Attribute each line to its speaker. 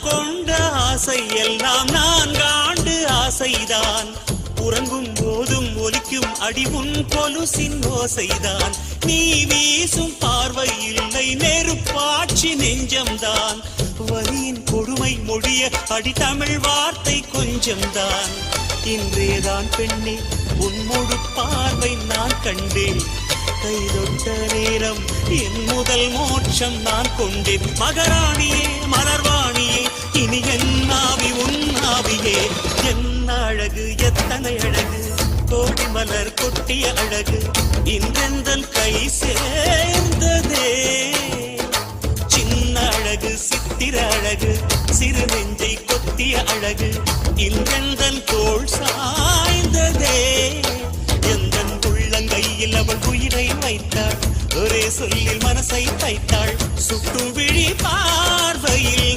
Speaker 1: கொண்ட ஆசை எல்லாம் 4 ஆண்டு ஆசைதான். உறங்கும் போதும் ஒலிக்கும் அடிவுன் கொலுசின் ஓசைதான். நீ வீசும் பார்வை இல்லை நெருப்பாட்சி நெஞ்சம்தான். வரியின் கொடுமை மொழிய அடி தமிழ் வார்த்தை கொஞ்சம்தான். இன்றேதான் பெண்ணே உன்மொழு பார்வை நான் கண்டேன். கைதொட்ட நேரம் என் முதல் மோட்சம் நான் கொண்டேன். மகராணியே மலர்வாணியே இனி என் ஆவி உன் ஆவியே. என்ன அழகு எத்தனை அழகு கோடி மலர் கொட்டிய அழகு இன்றெந்தன் கை சேர்ந்ததே. சின்ன அழகு சித்திர அழகு சிறு நெஞ்சை கொத்திய அழகு இன்றெந்தன் தோள் சாய்ந்ததே. எந்தன் உள்ளங்கையில் அவள் உயிரை வைத்தாள். ஒரே சொல்லில் மனசை தைத்தாள். சுட்டு விழி பார்வையில்